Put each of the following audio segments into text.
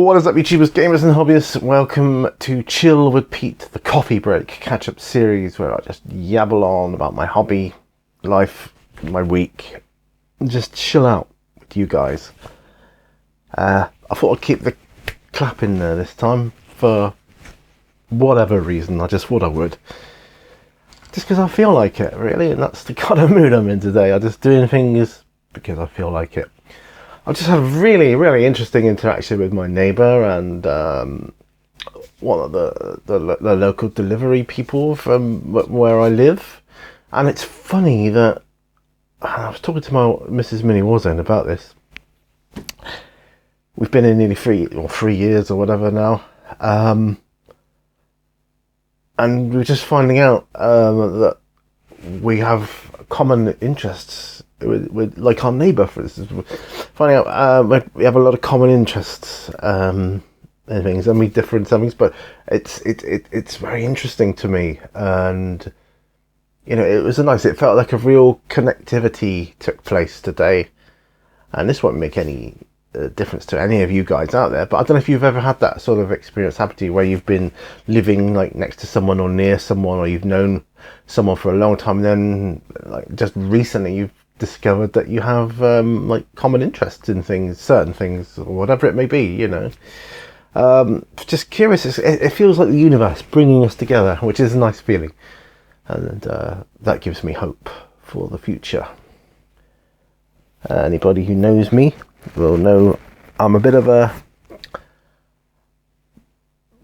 What is up, YouTubers, gamers and hobbyists? Welcome to Chill with Pete, the coffee break catch-up series where I just yabble on about my hobby, life, my week, and just chill out with you guys. I thought I'd keep the clap in there this time for whatever reason. I just thought I would. Just because I feel like it, really, and that's the kind of mood I'm in today. I'm just doing things because I feel like it. I just had a really interesting interaction with my neighbour and one of the local delivery people from where I live. And it's funny that I was talking to my Mrs. Minnie Warzone about this. We've been in nearly 3 years or whatever now, and we're just finding out that we have common interests with like our neighbour, for instance. Finding out we have a lot of common interests in things, and we differ in some things, but it's very interesting to me. And you know, it felt like a real connectivity took place today. And this won't make any difference to any of you guys out there, but I don't know if you've ever had that sort of experience happen to you, where you've been living like next to someone or near someone, or you've known someone for a long time, and then like just recently you've discovered that you have like common interests in things, certain things, or whatever it may be, you know. Just curious. It feels like the universe bringing us together, which is a nice feeling, and that gives me hope for the future. Anybody who knows me will know I'm a bit of a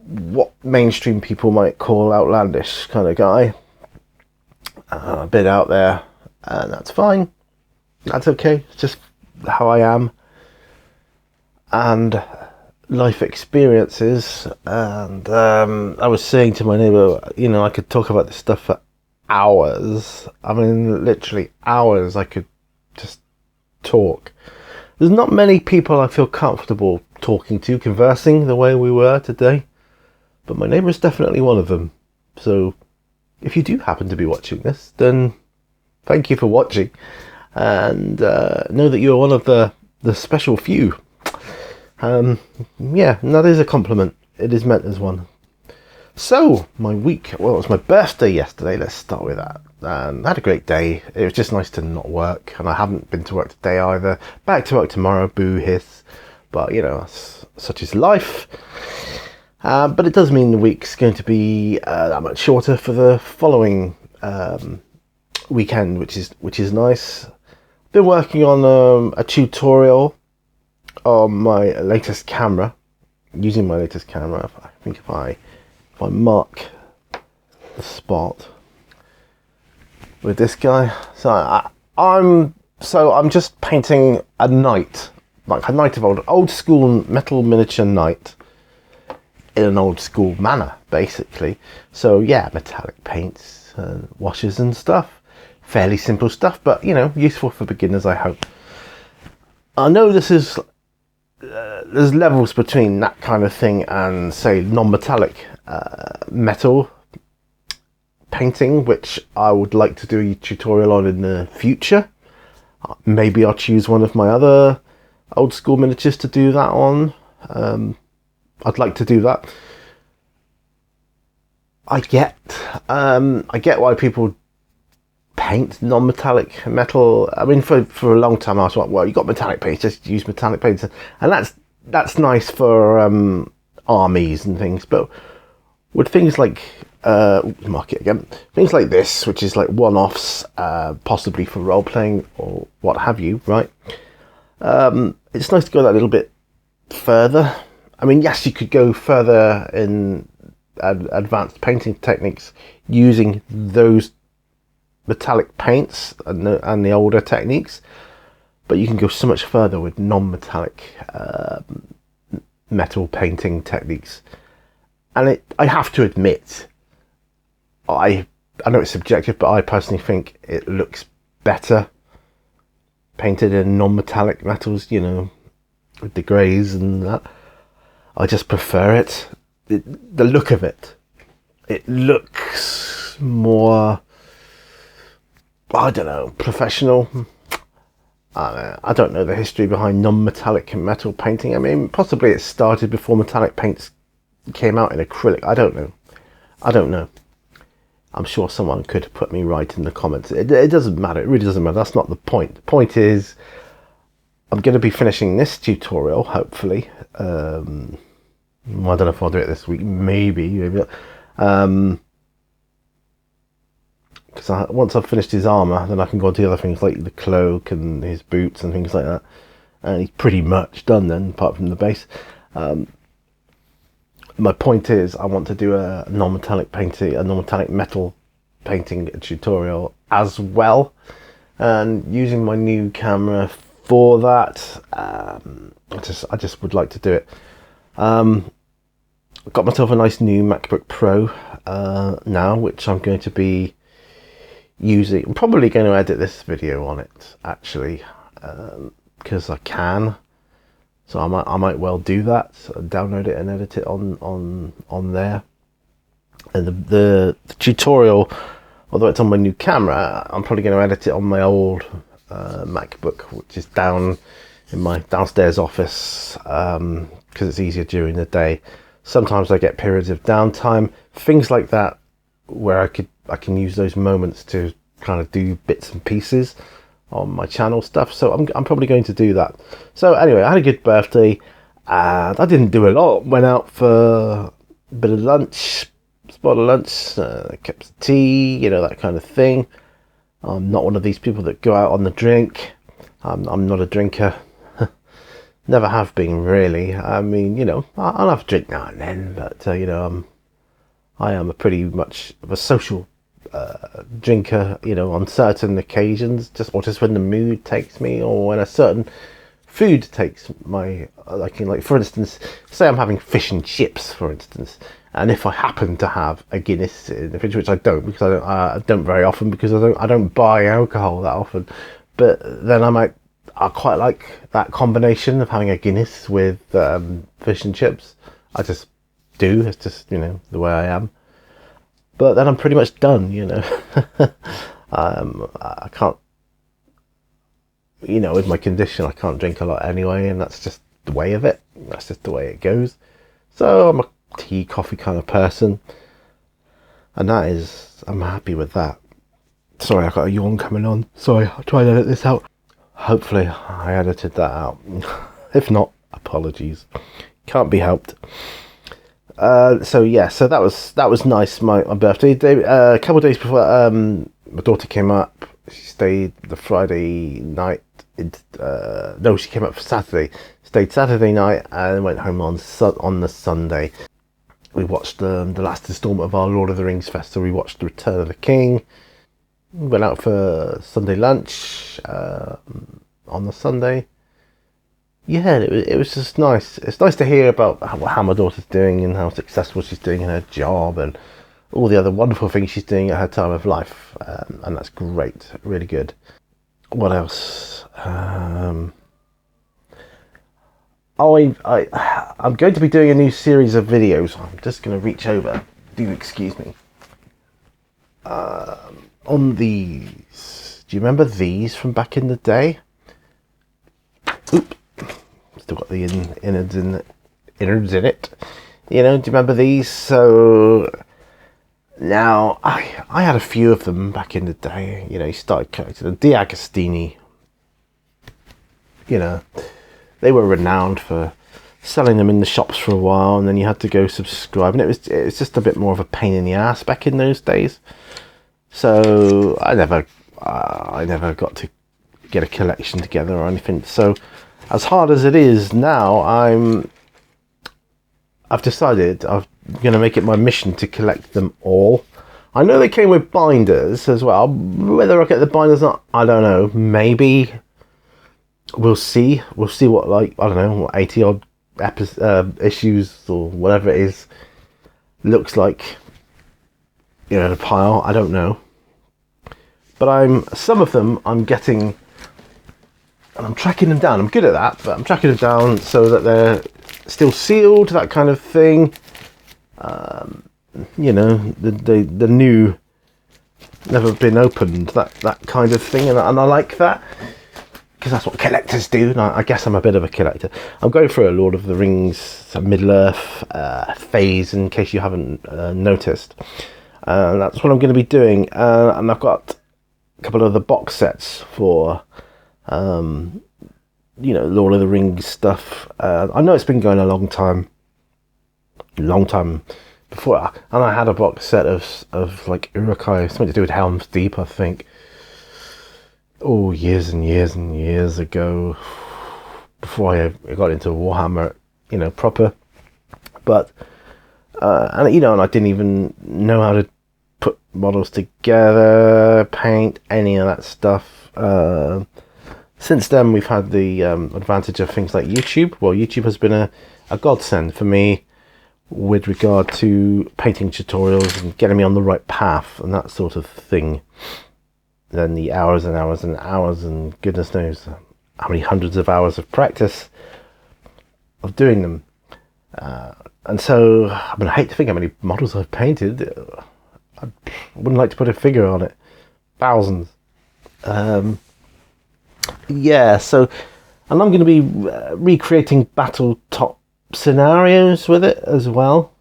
what mainstream people might call outlandish kind of guy. A bit out there, and that's fine. That's okay. It's just how I am. And life experiences. And I was saying to my neighbour, you know, I could talk about this stuff for hours. I mean, literally hours I could just talk. There's not many people I feel comfortable talking to, conversing the way we were today. But my neighbour is definitely one of them. So if you do happen to be watching this, then thank you for watching. And know that you're one of the special few. Yeah, and that is a compliment. It is meant as one. So, my week. Well, it was my birthday yesterday. Let's start with that. And I had a great day. It was just nice to not work. And I haven't been to work today either. Back to work tomorrow. Boo hiss. But, you know, such is life. But it does mean the week's going to be that much shorter for the following weekend, which is nice. Been working on a tutorial on my latest camera, using my latest camera. I think if I mark the spot with this guy, so I'm just painting a knight, like a knight of old school metal miniature knight in an old school manner, basically. So yeah, metallic paints, washes and stuff. Fairly simple stuff, but you know, useful for beginners, I hope. I know this is there's levels between that kind of thing and say non-metallic metal painting, which I would like to do a tutorial on in the future. Maybe I'll choose one of my other old school miniatures to do that on. I'd like to do that. I get why people paint non-metallic metal. I mean, for a long time I was like, well, you got metallic paints, just use metallic paints, and that's nice for armies and things. But with things like mark it again, things like this, which is like one-offs, possibly for role-playing or what have you, right? It's nice to go that little bit further. I mean, yes, you could go further in advanced painting techniques using those metallic paints and the older techniques, but you can go so much further with non-metallic metal painting techniques. And I have to admit, I know it's subjective, but I personally think it looks better painted in non-metallic metals, you know, with the greys and that. I just prefer it. The look of it. It looks more, I don't know, professional. I don't know the history behind non-metallic metal painting. I mean, possibly it started before metallic paints came out in acrylic. I don't know. I'm sure someone could put me right in the comments. It doesn't matter. It really doesn't matter. That's not the point. The point is, I'm going to be finishing this tutorial, hopefully. I don't know if I'll do it this week. Maybe not. Because once I've finished his armour, then I can go on to the other things like the cloak and his boots and things like that. And he's pretty much done then, apart from the base. My point is, I want to do a non-metallic painting, a non-metallic metal painting tutorial as well. And using my new camera for that, I just would like to do it. I've got myself a nice new MacBook Pro now, which I'm going to be using. I'm probably going to edit this video on it, actually, because I can. So I might well do that. So download it and edit it on there. And the tutorial, although it's on my new camera, I'm probably going to edit it on my old MacBook, which is down in my downstairs office, because it's easier during the day. Sometimes I get periods of downtime, things like that, where I can use those moments to kind of do bits and pieces on my channel stuff. So I'm probably going to do that. So anyway, I had a good birthday, and I didn't do a lot. Went out for a bit of lunch, spot of lunch, cups of tea, that kind of thing. I'm not one of these people that go out on the drink. I'm not a drinker. Never have been, really. I mean, I'll have a drink now and then, but I am a pretty much of a social drinker, on certain occasions, just when the mood takes me, or when a certain food takes my liking. Like, for instance, say I'm having fish and chips, for instance, and if I happen to have a Guinness in the fridge, which I don't, because I don't very often, because I don't buy alcohol that often, but then I quite like that combination of having a Guinness with fish and chips. I just do. It's just, the way I am. But then I'm pretty much done, I can't, with my condition, I can't drink a lot anyway, and that's just the way of it. That's just the way it goes. So I'm a tea, coffee kind of person, and I'm happy with that. Sorry, I've got a yawn coming on. Sorry, I'll try and edit this out. Hopefully I edited that out. If not, apologies. Can't be helped. So that was nice. My birthday day, a couple of days before, my daughter came up. She stayed the Friday night. She came up for Saturday. Stayed Saturday night and went home on the Sunday. We watched the last instalment of our Lord of the Rings festival. We watched The Return of the King. Went out for Sunday lunch on the Sunday. Yeah, it was just nice. It's nice to hear about how my daughter's doing and how successful she's doing in her job and all the other wonderful things she's doing at her time of life. And that's great, really good. What else? I'm going to be doing a new series of videos. I'm just going to reach over. Do excuse me. On these. Do you remember these from back in the day? Oop. Still got the innards in it. Do you remember these? So now I had a few of them back in the day. You started collecting the D'Agostini. They were renowned for selling them in the shops for a while, and then you had to go subscribe, and it was just a bit more of a pain in the ass back in those days. So I never got to get a collection together or anything. So as hard as it is now, I've decided I'm going to make it my mission to collect them all. I know they came with binders as well. Whether I get the binders or not, I don't know. Maybe we'll see. We'll see what, I don't know, what 80 odd issues or whatever it is looks like. The pile. I don't know. But some of them I'm getting, and I'm tracking them down. I'm good at that, but I'm tracking them down so that they're still sealed, that kind of thing. The new, never been opened, that kind of thing, and I like that. because that's what collectors do, and I guess I'm a bit of a collector. I'm going through a Lord of the Rings Middle-earth phase, in case you haven't noticed. That's what I'm going to be doing, and I've got a couple of the box sets for, Lord of the Rings stuff. I know it's been going a long time before, and I had a box set of like Uruk-hai, something to do with Helm's Deep, I think. Oh, years and years and years ago, before I got into Warhammer, proper. But and I didn't even know how to put models together, paint, any of that stuff. Since then, we've had the advantage of things like YouTube. Well, YouTube has been a godsend for me with regard to painting tutorials and getting me on the right path and that sort of thing. Then the hours and hours and hours, and goodness knows how many hundreds of hours of practice of doing them. And so, I hate to think how many models I've painted. I wouldn't like to put a figure on it. Thousands. So, and I'm going to be recreating battle-top scenarios with it as well.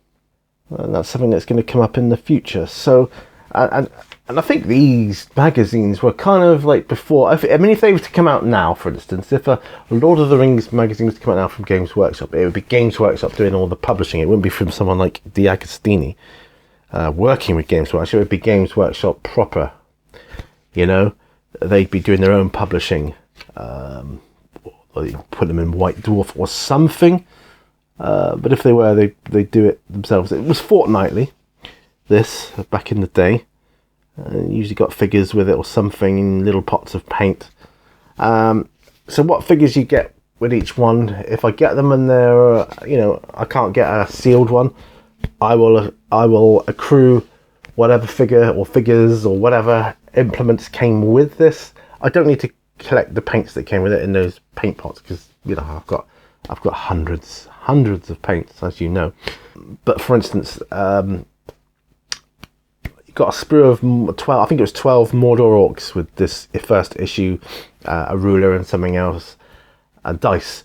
And that's something that's going to come up in the future. So, and I think these magazines were kind of like before. If they were to come out now, for instance, if a Lord of the Rings magazine was to come out now from Games Workshop, it would be Games Workshop doing all the publishing. It wouldn't be from someone like D'Agostini working with Games Workshop. It would be Games Workshop proper. They'd be doing their own publishing. Put them in White Dwarf or something. But if they were, they'd do it themselves. It was fortnightly, this, back in the day. Usually got figures with it or something in little pots of paint. So what figures you get with each one, if I get them and they're, I can't get a sealed one, I will accrue whatever figure or figures or whatever implements came with this. I don't need to collect the paints that came with it in those paint pots, because I've got hundreds of paints, as you know. But for instance, got a sprue of 12, I think it was 12 Mordor Orcs with this first issue, a ruler and something else, and dice.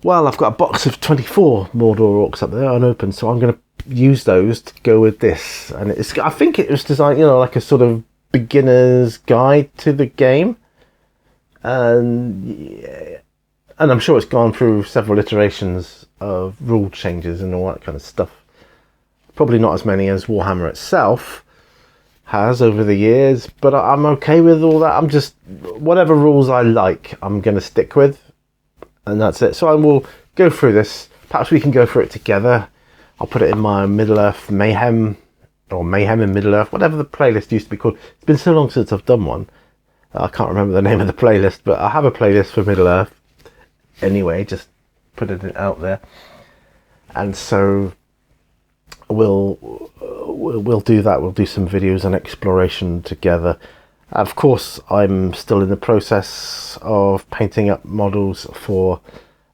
Well, I've got a box of 24 Mordor Orcs up there unopened, so I'm going to use those to go with this. And I think it was designed, like a sort of beginner's guide to the game. And I'm sure it's gone through several iterations of rule changes and all that kind of stuff. Probably not as many as Warhammer itself has over the years, but I'm okay with all that. I'm just, whatever rules I like, I'm going to stick with, and that's it. So I will go through this. Perhaps we can go through it together. I'll put it in my Middle-earth Mayhem, or Mayhem in Middle-earth, whatever the playlist used to be called. It's been so long since I've done one. I can't remember the name of the playlist, but I have a playlist for Middle-earth. Anyway, just putting it out there. And so we'll do that. We'll do some videos and exploration together. Of course, I'm still in the process of painting up models for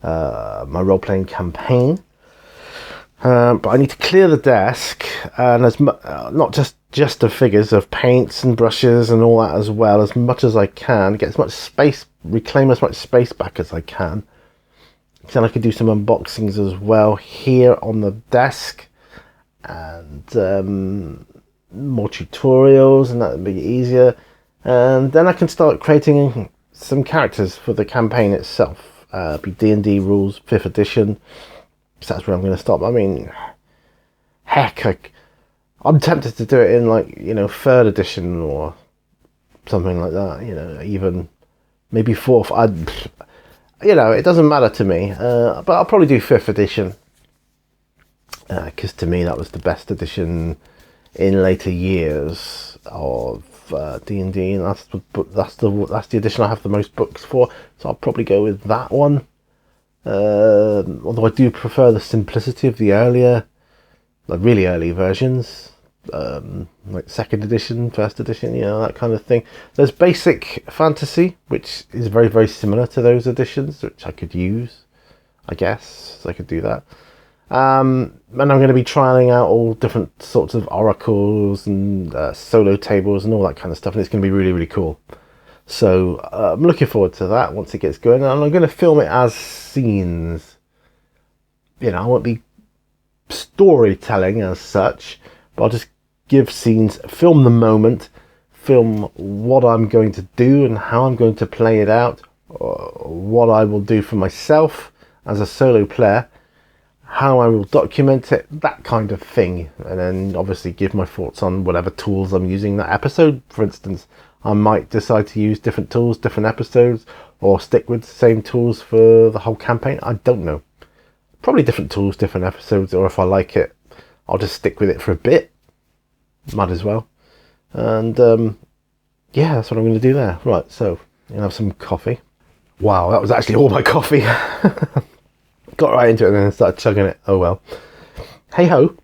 my role-playing campaign. But I need to clear the desk, and not just the figures, of paints and brushes and all that as well, as much as I can. Get as much space, reclaim as much space back as I can. Then I could do some unboxings as well here on the desk, and more tutorials, and that would be easier. And then I can start creating some characters for the campaign itself. Be D&D rules 5th edition. So that's where I'm going to stop. Heck, I'm tempted to do it in 3rd edition or something like that. Even maybe 4th. It doesn't matter to me. But I'll probably do 5th edition, because to me that was the best edition in later years of D&D, and that's the edition I have the most books for. So I'll probably go with that one. Although I do prefer the simplicity of the earlier, really early versions, like 2nd edition, 1st edition, that kind of thing. There's basic fantasy, which is very, very similar to those editions, which I could use, I guess. So I could do that. And I'm going to be trialing out all different sorts of oracles and solo tables and all that kind of stuff, and it's going to be really, really cool. So I'm looking forward to that once it gets going, and I'm going to film it as scenes. You know, I won't be storytelling as such, but I'll just give scenes, film the moment, film what I'm going to do and how I'm going to play it out, or what I will do for myself as a solo player, how I will document it, that kind of thing, and then obviously give my thoughts on whatever tools I'm using that episode. For instance, I might decide to use different tools, different episodes, or stick with the same tools for the whole campaign. I don't know. Probably different tools, different episodes, or if I like it, I'll just stick with it for a bit. Might as well. And yeah, that's what I'm going to do there. Right, so I'm going to have some coffee. Wow, that was actually all my coffee. Got right into it and then started chugging it. Oh well. Hey ho.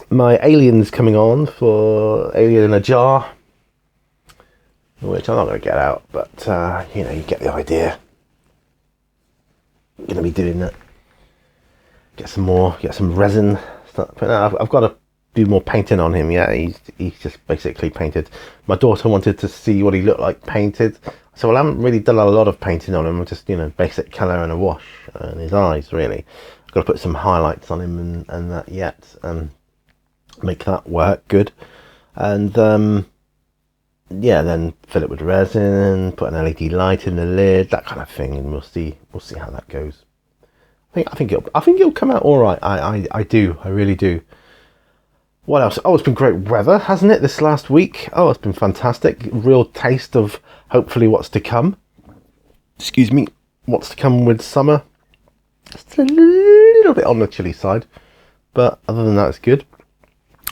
My Alien's coming on for Alien in a Jar, which I'm not going to get out, but you know, you get the idea. I'm going to be doing that. Get some more, get some resin. I've got to do more painting on him. Yeah, he's just basically painted. My daughter wanted to see what he looked like painted. So I haven't really done a lot of painting on him. Just, you know, basic colour and a wash and his eyes, really. I've got to put some highlights on him and that yet, and make that work good. And yeah, then fill it with resin, put an LED light in the lid, that kind of thing, and we'll see how that goes. I think it'll come out all right. I really do. What else? Oh, it's been great weather, hasn't it, this last week? Oh, it's been fantastic. Real taste of hopefully what's to come. Excuse me, what's to come with summer. It's a little bit on the chilly side, but other than that, it's good.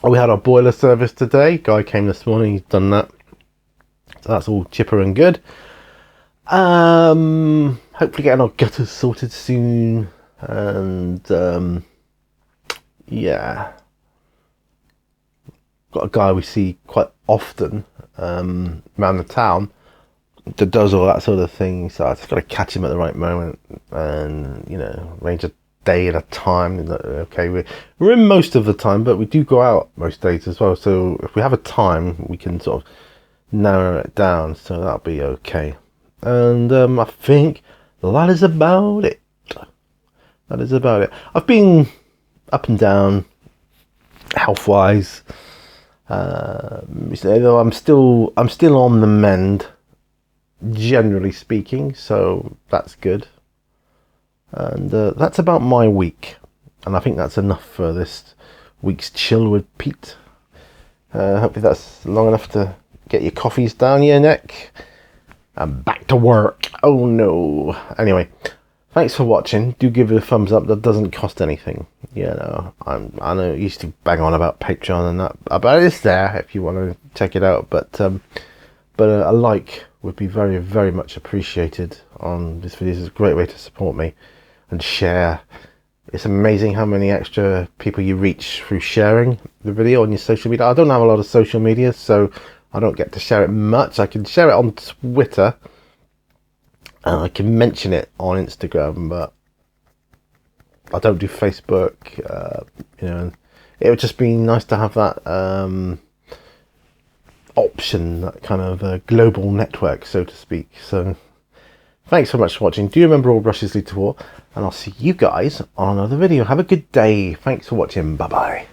Oh, we had our boiler service today. Guy came this morning. He's done that, so that's all chipper and good. Hopefully getting our gutters sorted soon. And yeah, got a guy we see quite often around the town that does all that sort of thing, so I just got to catch him at the right moment and, you know, arrange a day at a time. Okay, we're in most of the time, but we do go out most days as well, so if we have a time we can sort of narrow it down, so that'll be okay. And I think that is about it. I've been up and down health-wise. Though I'm still on the mend, generally speaking, so that's good. And that's about my week, and I think that's enough for this week's Chill with Pete. Hopefully that's long enough to get your coffees down your neck. I'm back to work. Oh no. Anyway, thanks for watching. Do give it a thumbs up. That doesn't cost anything. You know, I know I used to bang on about Patreon and that, but it's there if you want to check it out. But a like would be very, very much appreciated on this video. It's a great way to support me, and share. It's amazing how many extra people you reach through sharing the video on your social media. I don't have a lot of social media, so I don't get to share it much. I can share it on Twitter, and I can mention it on Instagram, but I don't do Facebook. You know, and it would just be nice to have that option, that kind of global network, so to speak. So thanks so much for watching. Do remember, all brushes lead to war, and I'll see you guys on another video. Have a good day. Thanks for watching. Bye bye.